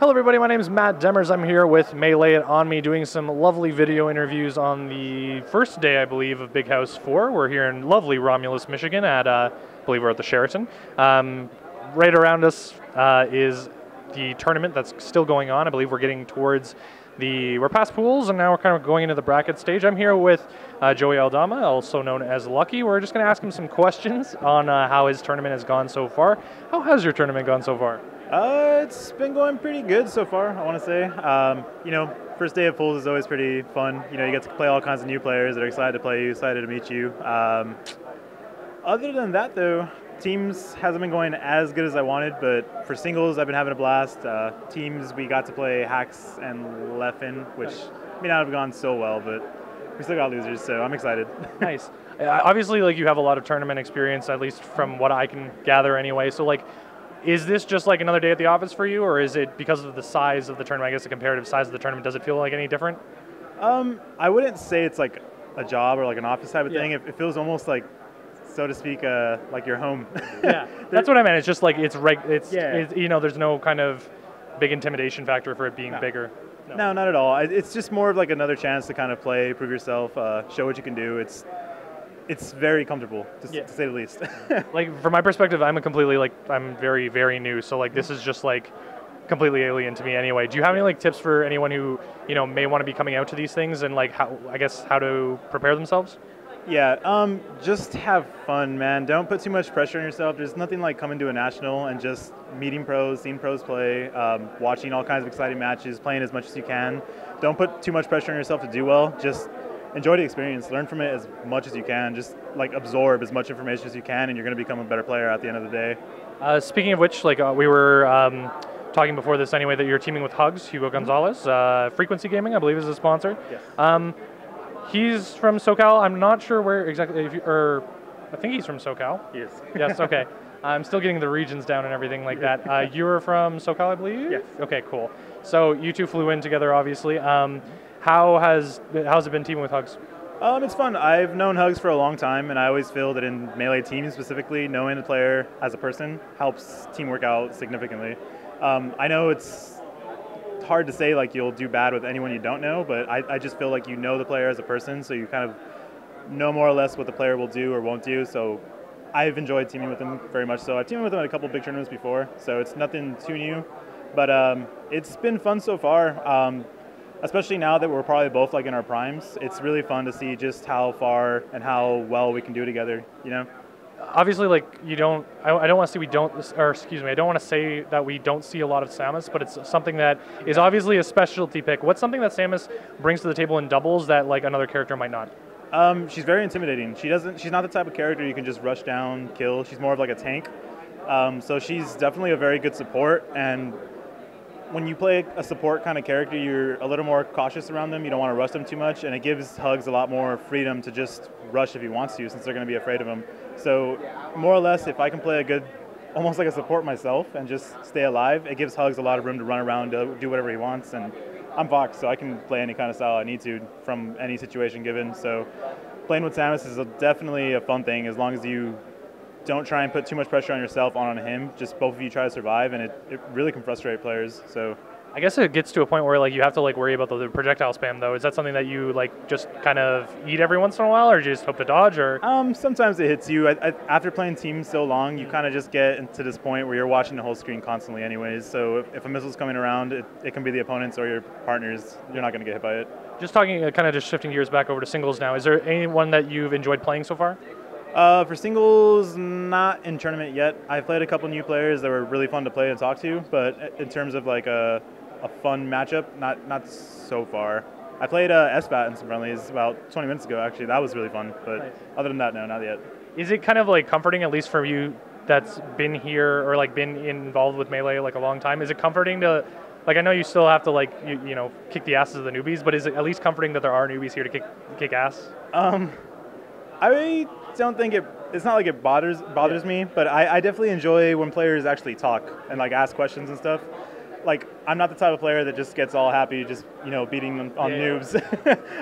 Hello everybody, my name is Matt Demers. I'm here with MeleeitOnme doing some lovely video interviews on the first day, I believe, of Big House 4. We're here in lovely Romulus, Michigan at, I believe we're at the Sheraton. Right around us is the tournament that's still going on. I believe we're getting towards we're past pools and now we're kind of going into the bracket stage. I'm here with Joey Aldama, also known as Lucky. We're just going to ask him some questions on how his tournament has gone so far. How has your tournament gone so far? It's been going pretty good so far, I want to say. First day of pools is always pretty fun. You get to play all kinds of new players that are excited to play you, excited to meet you. Other than that, though, teams hasn't been going as good as I wanted, but for singles, I've been having a blast. Teams, we got to play Hacks and Leffen, which may not have gone so well, but we still got losers, so I'm excited. Nice. Obviously, you have a lot of tournament experience, at least from what I can gather anyway. So, is this just like another day at the office for you, or is it because of the size of the tournament, I guess the comparative size of the tournament, does it feel like any different? I wouldn't say it's like a job or like an office type of thing. It feels almost like, so to speak, like your home. Yeah, that's what I meant. It's just like it's there's no kind of big intimidation factor for it being bigger. No, not at all. It's just more of like another chance to kind of play, prove yourself, show what you can do. It's very comfortable, to say the least. From my perspective, I'm I'm very, very new. So this is just completely alien to me anyway. Do you have any tips for anyone who, may want to be coming out to these things and how to prepare themselves? Yeah, just have fun, man. Don't put too much pressure on yourself. There's nothing like coming to a national and just meeting pros, seeing pros play, watching all kinds of exciting matches, playing as much as you can. Don't put too much pressure on yourself to do well. Just enjoy the experience, learn from it as much as you can, just absorb as much information as you can, and you're going to become a better player at the end of the day. Speaking of which, we were talking before this anyway, that you're teaming with Hugs, Hugo Gonzalez, Frequency Gaming, I believe, is a sponsor. Yes. He's from SoCal. I'm not sure where exactly, I think he's from SoCal. He is. Yes, okay. I'm still getting the regions down and everything like that. You were from SoCal, I believe? Yes. Okay, cool. So you two flew in together, obviously. How's it been teaming with Hugs? It's fun. I've known Hugs for a long time, and I always feel that in Melee teams specifically, knowing the player as a person helps teamwork out significantly. I know it's hard to say you'll do bad with anyone you don't know, but I just feel like you know the player as a person, so you kind of know more or less what the player will do or won't do. So I've enjoyed teaming with him very much. So I've teamed with him at a couple of big tournaments before, so it's nothing too new, but it's been fun so far. Especially now that we're probably both in our primes, it's really fun to see just how far and how well we can do together. Obviously, I don't want to say I don't want to say that we don't see a lot of Samus, but it's something that is obviously a specialty pick. What's something that Samus brings to the table in doubles that another character might not? She's very intimidating. She's not the type of character you can just rush down, kill. She's more of a tank. So she's definitely a very good support, and when you play a support kind of character, you're a little more cautious around them. You don't want to rush them too much, and it gives Hugs a lot more freedom to just rush if he wants to, since they're going to be afraid of him. So more or less, if I can play almost like a support myself and just stay alive, it gives Hugs a lot of room to run around, to do whatever he wants. And I'm Vox, so I can play any kind of style I need to from any situation given. So playing with Samus is definitely a fun thing, as long as you don't try and put too much pressure on yourself on him. Just both of you try to survive, and it really can frustrate players. So I guess it gets to a point where you have to worry about the projectile spam though. Is that something that you just kind of eat every once in a while, or do you just hope to dodge? Or sometimes it hits you. After playing teams so long, you kind of just get into this point where you're watching the whole screen constantly anyways. So if a missile's coming around, it can be the opponents or your partners. You're not going to get hit by it. Just talking, just shifting gears back over to singles now. Is there anyone that you've enjoyed playing so far? For singles, not in tournament yet. I've played a couple new players that were really fun to play and talk to, but in terms of a fun matchup, not so far. I played SBAT in some friendlies about 20 minutes ago, actually. That was really fun, but nice. Other than that, no, not yet. Is it kind of comforting, at least for you that's been here or been involved with Melee a long time? Is it comforting to, I know you still have to kick the asses of the newbies, but is it at least comforting that there are newbies here to kick ass? I don't think it's not it bothers me, but I definitely enjoy when players actually talk and ask questions and stuff. I'm not the type of player that just gets all happy just beating them on noobs.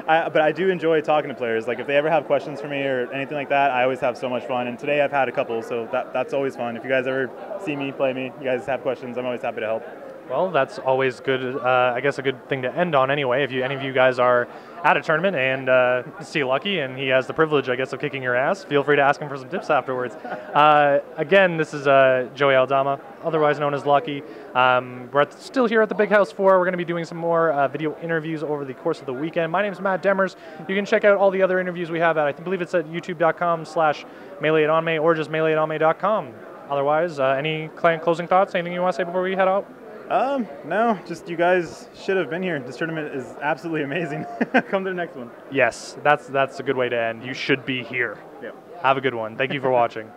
But I do enjoy talking to players. If they ever have questions for me or anything like that, I always have so much fun. And today I've had a couple, so that's always fun. If you guys ever see me, play me, you guys have questions, I'm always happy to help. Well, that's always good. I guess a good thing to end on anyway. If any of you guys are at a tournament and see Lucky and he has the privilege, I guess, of kicking your ass, feel free to ask him for some tips afterwards. Again, this is Joey Aldama, otherwise known as Lucky. We're still here at the Big House 4. We're going to be doing some more video interviews over the course of the weekend. My name is Matt Demers. You can check out all the other interviews we have at, I believe it's at youtube.com/MeleeitOnme or just MeleeitOnme.com. Otherwise, any closing thoughts? Anything you want to say before we head out? No, just you guys should have been here. This tournament is absolutely amazing. Come to the next one. Yes, that's a good way to end. You should be here. Yep. Have a good one. Thank you for watching.